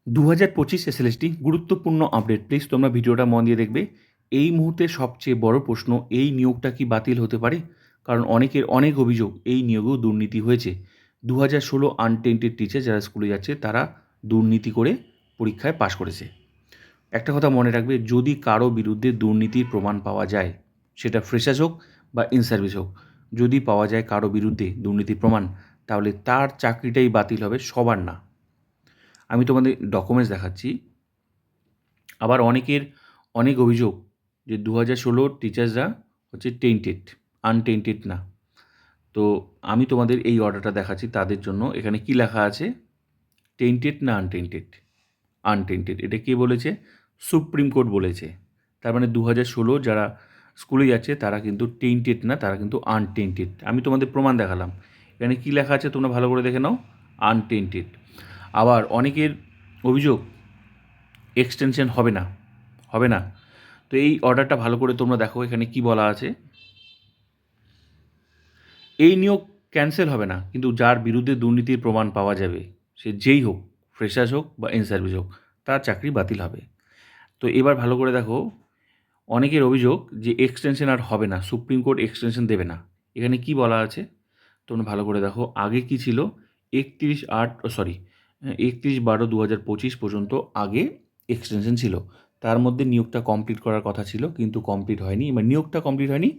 2025 SLST গুরুত্বপূর্ণ update. Please তোমরা ভিডিওটা মন দিয়ে দেখবে। এই মুহূর্তে সবচেয়ে বড় প্রশ্ন, এই নিয়োগটা কি বাতিল হতে পারে? কারণ অনেকের অনেক অভিযোগ এই নিয়োগেও দুর্নীতি হয়েছে। 2016 আনটেন্টেড টিচার যারা স্কুলে যাচ্ছে তারা দুর্নীতি করে পরীক্ষায় পাশ করেছে। একটা কথা মনে রাখবে, যদি কারো বিরুদ্ধে দুর্নীতির প্রমাণ পাওয়া যায়, সেটা ফ্রেশার্স হোক বা ইন সার্ভিস হোক, যদি পাওয়া যায় কারো বিরুদ্ধে দুর্নীতির প্রমাণ, তাহলে তার চাকরিটাই বাতিল হবে, সবার না। আমি তোমাদের ডকুমেন্টস দেখাচ্ছি। আবার অনেকের অনেক অভিযোগ যে 2016 টিচার্সরা হচ্ছে টেন্টেড, আনটেন্টেড না। তো আমি তোমাদের এই অর্ডারটা দেখাচ্ছি তাদের জন্য। এখানে কি লেখা আছে? টেন্টেড না আনটেন্টেড? আনটেন্টেড। এটা কে বলেছে? সুপ্রিম কোর্ট বলেছে। তার মানে 2016 যারা স্কুলে যাচ্ছে তারা কিন্তু টেন্টেড না, তারা কিন্তু আনটেন্টেড। আমি তোমাদের প্রমাণ দেখালাম। এখানে কি লেখা আছে তোমরা ভালো করে দেখে নাও, আনটেন্টেড। আবার অনেকের অভিযোগ এক্সটেনশন হবে না, হবে না। তো এই অর্ডারটা ভালো করে তোমরা দেখো, এখানে কি বলা আছে। এই নিয়োগ ক্যান্সেল হবে না, কিন্তু যার বিরুদ্ধে দুর্নীতির প্রমাণ পাওয়া যাবে, সে যেই হোক, ফ্রেশার্স হোক বা ইন সার্ভিস হোক, তার চাকরি বাতিল হবে। তো এবার ভালো করে দেখো, অনেকের অভিযোগ যে এক্সটেনশন আর হবে না, সুপ্রিম কোর্ট এক্সটেনশন দেবে না। এখানে কি বলা আছে তোমরা ভালো করে দেখো। আগে কি ছিল? 31/12/2025 পর্যন্ত আগে এক্সটেনশন ছিল। তার মধ্যে নিয়োগটা কমপ্লিট করার কথা ছিল, কিন্তু কমপ্লিট হয়নি, মানে নিয়োগটা কমপ্লিট হয়নি,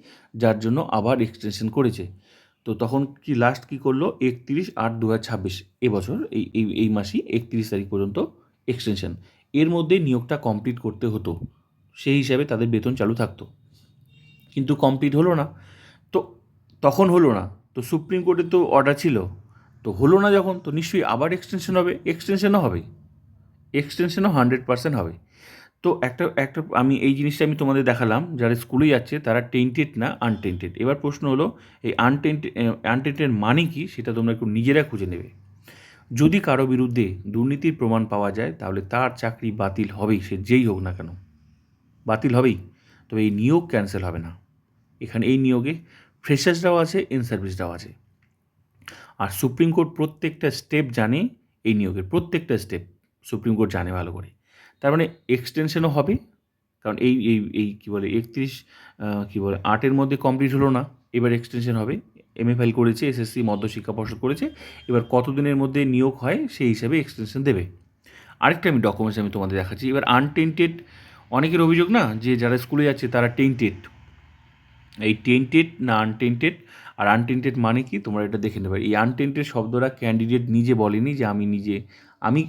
যার জন্য আবার এক্সটেনশন করেছে। তো তখন কি লাস্ট কী করলো? 31/8/2026, এবছর এই মাসই 31 তারিখ পর্যন্ত এক্সটেনশন। এর মধ্যে নিয়োগটা কমপ্লিট করতে হতো, সেই হিসাবে তাদের বেতন চালু থাকতো, কিন্তু কমপ্লিট হলো না। তো তখন হলো না, তো সুপ্রিম কোর্টের তো অর্ডার ছিল, তো হলো না যখন, তো নিশ্চয়ই আবার এক্সটেনশন হবে, এক্সটেনশনও হবে, এক্সটেনশনও 100% হবে। তো একটা একটা আমি এই জিনিসটা আমি তোমাদের দেখালাম, যারা স্কুলে যাচ্ছে তারা টেন্টেড না আনটেন্টেড। এবার প্রশ্ন হলো, এই আনটেন্টেড মানে কি, সেটা তোমরা একটু নিজেরা খুঁজে নেবে। যদি কারো বিরুদ্ধে দুর্নীতির প্রমাণ পাওয়া যায়, তাহলে তার চাকরি বাতিল হবেই, সে যেই হোক না কেন, বাতিল হবেই। তবে এই নিয়োগ ক্যান্সেল হবে না। এখানে এই নিয়োগে ফ্রেশার্সরাও আছে, ইন সার্ভিসরাও আছে। আর সুপ্রিম কোর্ট প্রত্যেকটা স্টেপ জানে, এই নিয়োগের প্রত্যেকটা স্টেপ সুপ্রিম কোর্ট জানে ভালো করে। তার মানে এক্সটেনশনও হবে, কারণ এই এই এই কী বলে 8-এর মধ্যে কমপ্লিট হলো না, এবার এক্সটেনশন হবে। এমএ ফাইল করেছে, এসএসসি মধ্যশিক্ষা পর্ষদ করেছে, এবার কতদিনের মধ্যে নিয়োগ হয় সেই হিসাবে এক্সটেনশন দেবে। আরেকটা আমি ডকুমেন্টস আমি তোমাদের দেখাচ্ছি। এবার আনটেন্টেড, অনেকের অভিযোগ না যে যারা স্কুলে যাচ্ছে তারা টেন্টেড। এই টেন্টেড না আনটেন্টেড, আর আনটেন্টেড মানে কি তোমরা এটা দেখে নেবে। এই আনটেন্টেড শব্দটা ক্যান্ডিডেট নিজে বলেনি যে আমি,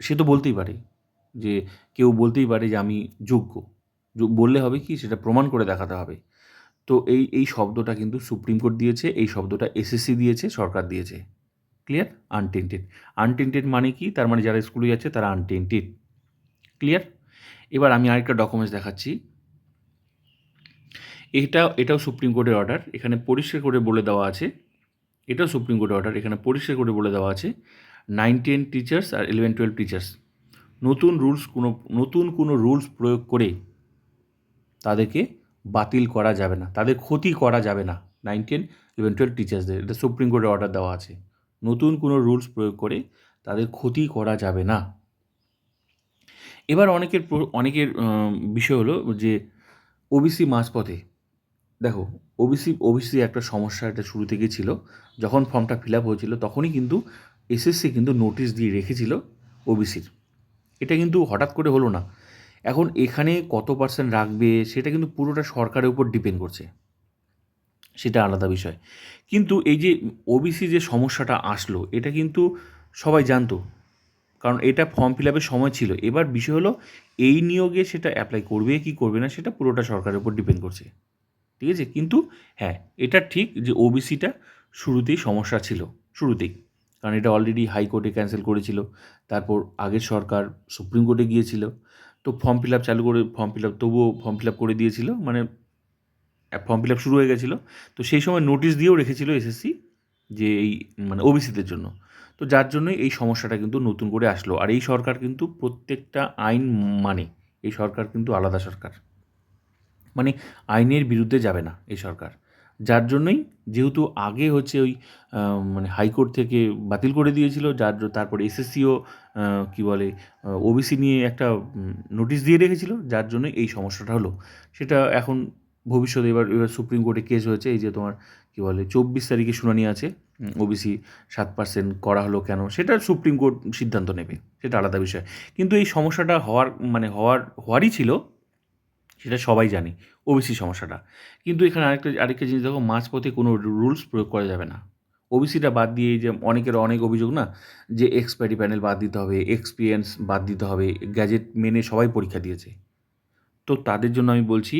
সে তো বলতেই পারে, যে কেউ বলতেই পারে যে আমি যোগ্য। বললে হবে কি, সেটা প্রমাণ করে দেখাতে হবে। তো এই শব্দটা কিন্তু সুপ্রিম কোর্ট দিয়েছে, এই শব্দটা এসএসসি দিয়েছে, সরকার দিয়েছে। ক্লিয়ার? আনটেন্টেড, আনটেন্টেড মানে কি, তার মানে যারা স্কুলে যাচ্ছে তারা আনটেন্টেড। ক্লিয়ার? এবার আমি আরেকটা ডকুমেন্টস দেখাচ্ছি। এটাও সুপ্রিম কোর্টের অর্ডার। এখানে পরিষ্কার করে বলে দেওয়া আছে, এটাও সুপ্রিম কোর্টের অর্ডার। এখানে পরিষ্কার করে বলে দেওয়া আছে 9-10 টিচার্স আর 11-12 টিচার্স নতুন কোনো রুলস প্রয়োগ করে তাদেরকে বাতিল করা যাবে না, তাদের ক্ষতি করা যাবে না। 9-10-11-12 টিচার্সদের, এটা সুপ্রিম কোর্টের অর্ডার দেওয়া আছে। নতুন কোনো রুলস প্রয়োগ করে তাদের ক্ষতি করা যাবে না। এবার অনেকের বিষয় হলো যে ওবিসি মাঝপথে, দেখো ওবিসি একটা সমস্যা, এটা শুরু থেকে ছিল। যখন ফর্মটা ফিল আপ হয়েছিল তখনই কিন্তু এসএসসি কিন্তু নোটিশ দিয়ে রেখেছিল ওবিসির। এটা কিন্তু হঠাৎ করে হলো না। এখন এখানে কত পার্সেন্ট রাখবে সেটা কিন্তু পুরোটা সরকারের উপর ডিপেন্ড করছে, সেটা আলাদা বিষয়। কিন্তু এই যে ওবিসি যে সমস্যাটা আসলো, এটা কিন্তু সবাই জানতো, কারণ এটা ফর্ম ফিল আপের সময় ছিল। এবার বিষয় হলো এই নিয়োগে সেটা অ্যাপ্লাই করবে কি করবে না, সেটা পুরোটা সরকারের উপর ডিপেন্ড করছে। ঠিক আছে? কিন্তু হ্যাঁ, এটা ঠিক যে ওবিসিটা শুরুতেই সমস্যা ছিল, শুরুতেই, কারণ এটা অলরেডি হাইকোর্টে ক্যান্সেল করেছিল, তারপর আগের সরকার সুপ্রিম কোর্টে গিয়েছিল। তো ফর্ম ফিল আপ তবুও ফর্ম ফিল আপ করে দিয়েছিল, মানে ফর্ম ফিল আপ শুরু হয়ে গেছিলো। তো সেই সময় নোটিশ দিয়েও রেখেছিল এসএসসি যে এই মানে ওবিসিদের জন্য। তো যার জন্যই এই সমস্যাটা কিন্তু নতুন করে আসলো। আর এই সরকার কিন্তু প্রত্যেকটা আইন মানে, এই সরকার কিন্তু আলাদা সরকার, মানে আইনের বিরুদ্ধে যাবে না এই সরকার। যার জন্যই যেহেতু আগে হচ্ছে ওই মানে হাইকোর্ট থেকে বাতিল করে দিয়েছিল, তারপরে এসএসসিও কী বলে ওবিসি নিয়ে একটা নোটিশ দিয়ে রেখেছিল, যার জন্যই এই সমস্যাটা হলো। সেটা এখন ভবিষ্যতে এবার সুপ্রিম কোর্টে কেস হয়েছে, এই যে তোমার কী বলে 24 তারিখে শুনানি আছে, ওবিসি 7% করা হলো কেন, সেটা সুপ্রিম কোর্ট সিদ্ধান্ত নেবে, সেটা আলাদা বিষয়। কিন্তু এই সমস্যাটা হওয়ারই ছিল, সেটা সবাই জানি, ওবিসি সমস্যাটা। কিন্তু এখানে আরেকটা জিনিস দেখো, মাঝপথে কোনো রুলস প্রয়োগ করা যাবে না। ওবিসিটা বাদ দিয়ে এই যে অনেকের অনেক অভিযোগ না, যে এক্সপায়ারি প্যানেল বাদ দিতে হবে, এক্সপিরিয়েন্স বাদ দিতে হবে, গ্যাজেট মেনে সবাই পরীক্ষা দিয়েছে। তো তাদের জন্য আমি বলছি,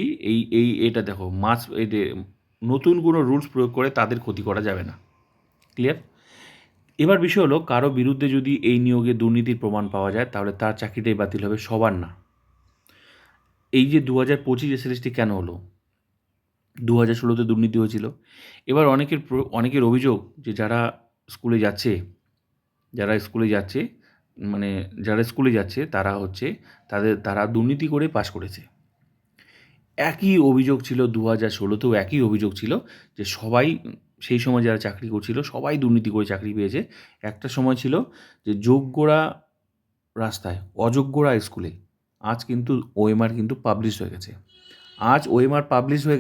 এটা দেখো, এই যে নতুন কোনো রুলস প্রয়োগ করে তাদের ক্ষতি করা যাবে না। ক্লিয়ার? এবার বিষয় হলো, কারো বিরুদ্ধে যদি এই নিয়োগে দুর্নীতির প্রমাণ পাওয়া যায়, তাহলে তার চাকরিটাই বাতিল হবে, সবার না। এই যে 2025 এসএলএসটি কেন হলো? 2016-তে দুর্নীতি হয়েছিল। এবার অনেকের অভিযোগ যে যারা স্কুলে যাচ্ছে, মানে যারা স্কুলে যাচ্ছে তারা হচ্ছে তারা দুর্নীতি করে পাশ করেছে। একই অভিযোগ ছিল 2016-তেও, একই অভিযোগ ছিল যে সবাই সেই সময় যারা চাকরি করছিল সবাই দুর্নীতি করে চাকরি পেয়েছে। একটা সময় ছিল যে যোগ্যরা রাস্তায়, অযোগ্যরা স্কুলে। আজ কিন্তু ওএমআর কিন্তু পাবলিশ হয়ে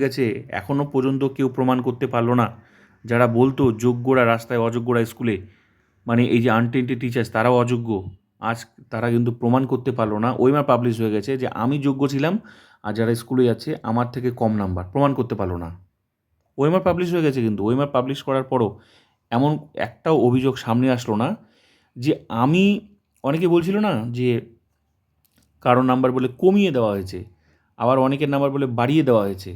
গেছে। এখনও পর্যন্ত কেউ প্রমাণ করতে পারলো না। যারা বলতো যোগ্যরা রাস্তায়, অযোগ্যরা স্কুলে, মানে এই যে আনটেন্টেড টিচার্স তারাও অযোগ্য, আজ তারা কিন্তু প্রমাণ করতে পারলো না। ওএমআর পাবলিশ হয়ে গেছে যে আমি যোগ্য ছিলাম, আর যারা স্কুলে যাচ্ছে আমার থেকে কম নাম্বার, প্রমাণ করতে পারলো না। ওএমআর পাবলিশ হয়ে গেছে, কিন্তু ওএমআর পাবলিশ করার পরও এমন একটাও অভিযোগ সামনে আসলো না যে অনেকে বলছিল না যে কারো নাম্বার বলে কমিয়ে দেওয়া হয়েছে, আবার অনেকের নাম্বার বলে বাড়িয়ে দেওয়া হয়েছে।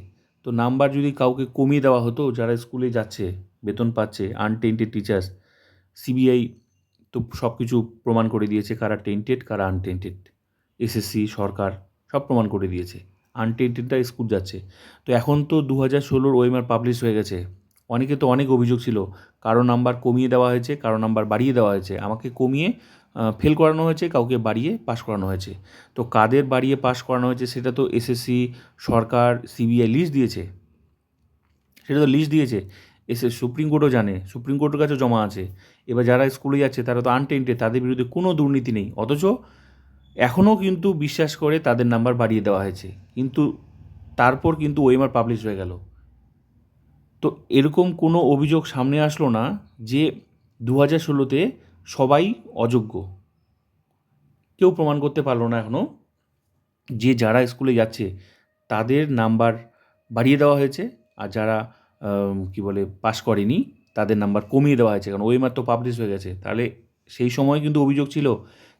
তো নাম্বার যদি কাউকে কমিয়ে দেওয়া হতো, যারা স্কুলে যাচ্ছে, বেতন পাচ্ছে, আনটেন্টেড টিচার্স, সিবিআই তো সব কিছু প্রমাণ করে দিয়েছে কারা টেন্টেড কারা আনটেন্টেড। এসএসসি, সরকার সব প্রমাণ করে দিয়েছে, আনটেন্টেডরা স্কুল যাচ্ছে। তো এখন তো 2016-র ওএমআর পাবলিশ হয়ে গেছে। অনেকে তো অনেক অভিযোগ ছিল, কারো নাম্বার কমিয়ে দেওয়া হয়েছে, কারো নাম্বার বাড়িয়ে দেওয়া হয়েছে। আমাকে কমিয়ে ফেল করানো হয়েছে, কাউকে বাড়িয়ে পাস করানো হয়েছে। তো কাদের বাড়িয়ে পাস করানো হয়েছে সেটা তো এসএসসি, সরকার, সিবিআই লিস্ট দিয়েছে। সুপ্রিম কোর্টও জানে, সুপ্রিম কোর্টের কাছেও জমা আছে। এবার যারা স্কুলে যাচ্ছে তারা তো আনটেন্টেড, তাদের বিরুদ্ধে কোনো দুর্নীতি নেই, অথচ এখনও কিন্তু বিশ্বাস করে তাদের নাম্বার বাড়িয়ে দেওয়া হয়েছে। কিন্তু তারপর কিন্তু ওএমআর পাবলিশ হয়ে গেল। তো এরকম কোনো অভিযোগ সামনে আসলো না যে 2016-তে সবাই অযোগ্য। কেউ প্রমাণ করতে পারলো না এখনও যে যারা স্কুলে যাচ্ছে তাদের নাম্বার বাড়িয়ে দেওয়া হয়েছে, আর যারা কী বলে পাস করেনি তাদের নাম্বার কমিয়ে দেওয়া হয়েছে, কারণ ওএমআর তো পাবলিশ হয়ে গেছে। তাহলে সেই সময় কিন্তু অভিযোগ ছিল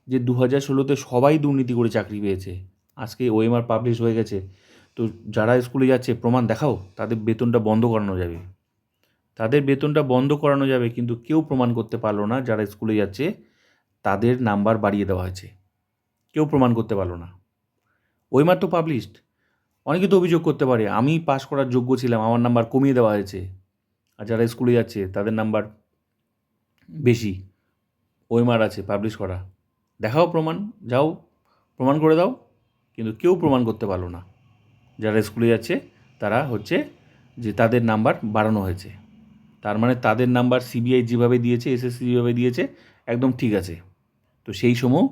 যে 2016-তে সবাই দুর্নীতি করে চাকরি পেয়েছে। আজকে ওএমআর পাবলিশ হয়ে গেছে, তো যারা স্কুলে যাচ্ছে প্রমাণ দেখাও, তাদের বেতনটা বন্ধ করানো যাবে। কিন্তু কেউ প্রমাণ করতে পারলো না যারা স্কুলে যাচ্ছে তাদের নাম্বার বাড়িয়ে দেওয়া হয়েছে, কেউ প্রমাণ করতে পারলো না। ওএমআর তো পাবলিশড। অনেকে তো অভিযোগ করতে পারে আমি পাস করার যোগ্য ছিলাম, আমার নাম্বার কমিয়ে দেওয়া হয়েছে, আর যারা স্কুলে যাচ্ছে তাদের নাম্বার বেশি, ওএমআর আছে পাবলিশ করা, দেখাও প্রমাণ, যাও প্রমাণ করে দাও। কিন্তু কেউ প্রমাণ করতে পারলো না। যারা স্কুলে যাচ্ছে তারা হচ্ছে যে তাদের নাম্বার বাড়ানো হয়েছে, তার মানে তাদের নাম্বার সিবিআই যেভাবে দিয়েছে, এসএসসি যেভাবে দিয়েছে একদম ঠিক আছে। তো সেই সময়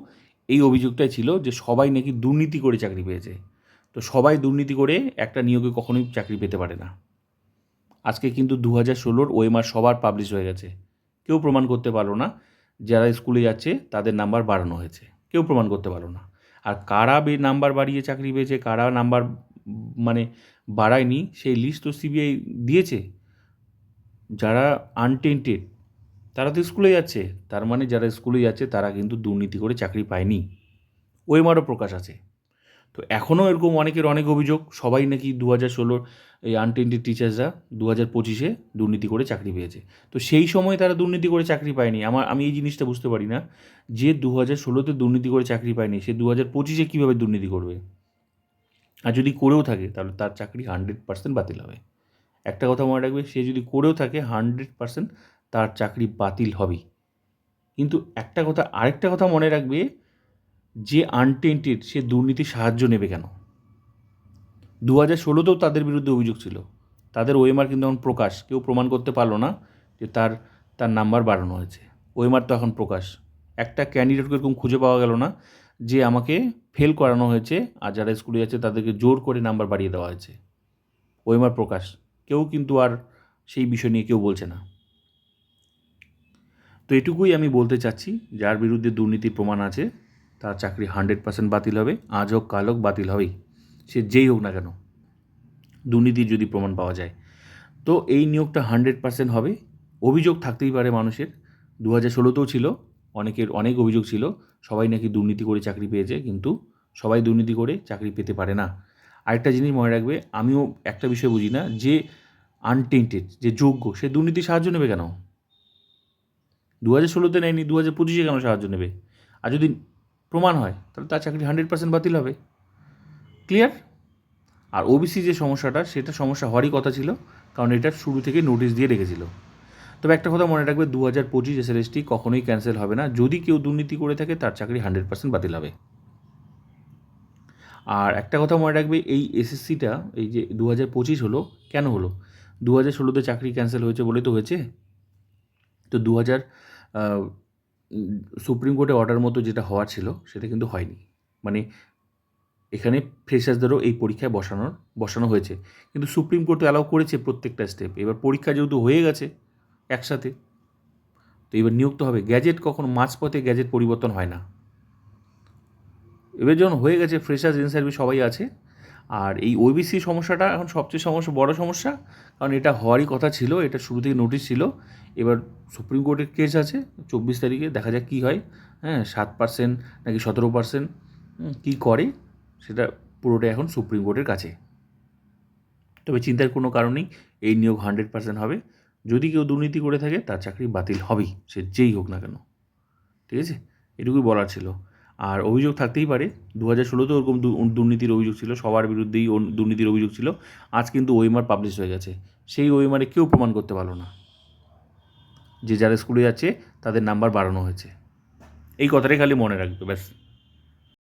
এই অভিযোগটাই ছিল যে সবাই নাকি দুর্নীতি করে চাকরি পেয়েছে। তো সবাই দুর্নীতি করে একটা নিয়োগে কখনোই চাকরি পেতে পারে না। আজকে কিন্তু 2016-র ওএমআর সবার পাবলিশ হয়ে গেছে, কেউ প্রমাণ করতে পারলো না যারা স্কুলে যাচ্ছে তাদের নাম্বার বাড়ানো হয়েছে, কেউ প্রমাণ করতে পারলো না। আর কারা নাম্বার বাড়িয়ে চাকরি পেয়েছে, কারা নাম্বার মানে বাড়ায়নি, সেই লিস্ট তো সিবিআই দিয়েছে। যারা আনটেন্টেড তারা তো স্কুলে যাচ্ছে, তার মানে যারা স্কুলে যাচ্ছে তারা কিন্তু দুর্নীতি করে চাকরি পায়নি, ওএমআরও প্রকাশ আছে। তো এখনও এরকম অনেকের অনেক অভিযোগ, সবাই নাকি 2016-র এই আনটেন্টেড টিচার্সরা 2025-এ দুর্নীতি করে চাকরি পেয়েছে। তো সেই সময় তারা দুর্নীতি করে চাকরি পায়নি। আমি এই জিনিসটা বুঝতে পারি না, যে 2016-তে দুর্নীতি করে চাকরি পায়নি সে 2025-এ কীভাবে দুর্নীতি করবে? আর যদি করেও থাকে তাহলে তার চাকরি 100% বাতিল হবে। একটা কথা মনে রাখবে, সে যদি করেও থাকে 100% তার চাকরি বাতিল হবেই। কিন্তু আরেকটা কথা মনে রাখবে, যে আনটেন্টেড সে দুর্নীতির সাহায্য নেবে কেন? 2016-তেও তাদের বিরুদ্ধে অভিযোগ ছিল, তাদের ওএমআর কিন্তু এখন প্রকাশ, কেউ প্রমাণ করতে পারলো না যে তার তার নাম্বার বাড়ানো হয়েছে। ওএমআর তো এখন প্রকাশ, একটা ক্যান্ডিডেটকে এরকম খুঁজে পাওয়া গেল না যে আমাকে ফেল করানো হয়েছে আর যারা স্কুলে যাচ্ছে তাদেরকে জোর করে নাম্বার বাড়িয়ে দেওয়া হয়েছে। ওএমআর প্রকাশ, কেউ কিন্তু আর সেই বিষয় নিয়ে কেউ বলছে না। তো এটুকুই আমি বলতে চাচ্ছি, যার বিরুদ্ধে দুর্নীতির প্রমাণ আছে তার চাকরি 100% বাতিল হবে, আজ হোক কাল হোক বাতিল হবেই, সে যেই হোক না কেন, দুর্নীতির যদি প্রমাণ পাওয়া যায়। তো এই নিয়োগটা 100% হবে। অভিযোগ থাকতেই পারে মানুষের, 2016তেও ছিল, অনেকের অনেক অভিযোগ ছিল, সবাই নাকি দুর্নীতি করে চাকরি পেয়েছে, কিন্তু সবাই দুর্নীতি করে চাকরি পেতে পারে না। আরেকটা জিনিস মনে রাখবে, আমিও একটা বিষয় বুঝি না, যে আনটেন্টেড, যে যোগ্য, সে দুর্নীতি সাহায্য নেবে কেন? 2016তে নেয়নি, 2025-এ কেন সাহায্য নেবে? আর যদি প্রমাণ হয় তাহলে তার চাকরি 100% বাতিল হবে। ক্লিয়ার? আর ওবিসি যে সমস্যাটা, সেটা সমস্যা হওয়ারই কথা ছিল, কারণ এটা শুরু থেকে নোটিশ দিয়ে রেখেছিল। তবে একটা কথা মনে রাখবে, 2025 এসএলএসটি কখনোই ক্যান্সেল হবে না। যদি কেউ দুর্নীতি করে থাকে তার চাকরি 100% বাতিল হবে। আর একটা কথা মনে রাখবে, এই এসএসসিটা, এই যে 2025 হলো, কেন হলো? 2016তে চাকরি ক্যান্সেল হয়েছে বলে তো হয়েছে। তো 2000 সুপ্রিম কোর্টের অর্ডার মতো যেটা হওয়ার ছিল সেটা কিন্তু হয়নি। মানে এখানে ফ্রেশার্সদেরও এই পরীক্ষায় বসানো হয়েছে, কিন্তু সুপ্রিম কোর্ট অ্যালাউ করেছে প্রত্যেকটা স্টেপ। এবার পরীক্ষা যেহেতু হয়ে গেছে একসাথে, তো এবার নিয়োগ তো হবে। গ্যাজেট কখনো মাঝপথে গ্যাজেট পরিবর্তন হয় না। এবার যখন হয়ে গেছে, ফ্রেশার্স ইন সার্ভিস সবাই আছে। আর এই ওবিসি সমস্যাটা এখন সবচেয়ে বড় সমস্যা, কারণ এটা হওয়ারই কথা ছিল, এটা শুরু থেকে নোটিশ ছিল। এবার সুপ্রিম কোর্টের কেস আছে 24 তারিখে, দেখা যাক কী হয়। 7% নাকি 17% কী করে, সেটা পুরোটাই এখন সুপ্রিম কোর্টের কাছে। তবে চিন্তার কোনো কারণ নেই, এই নিয়োগ 100% হবে। যদি কেউ দুর্নীতি করে থাকে তার চাকরি বাতিল হবেই, সে যেই হোক না কেন। ঠিক আছে, এটুকুই বলার ছিল। আর অভিযোগ থাকতেই পারে, 2016তেও ওরকম দুর্নীতির অভিযোগ ছিল, সবার বিরুদ্ধেই দুর্নীতির অভিযোগ ছিল। আজ কিন্তু ওএমআর পাবলিশ হয়ে গেছে, সেই ওএমআরে কেউ প্রমাণ করতে পারলো না যে যারা স্কুলে যাচ্ছে তাদের নাম্বার বাড়ানো হয়েছে। এই কথাটাই খালি মনে রাখবে, ব্যাস।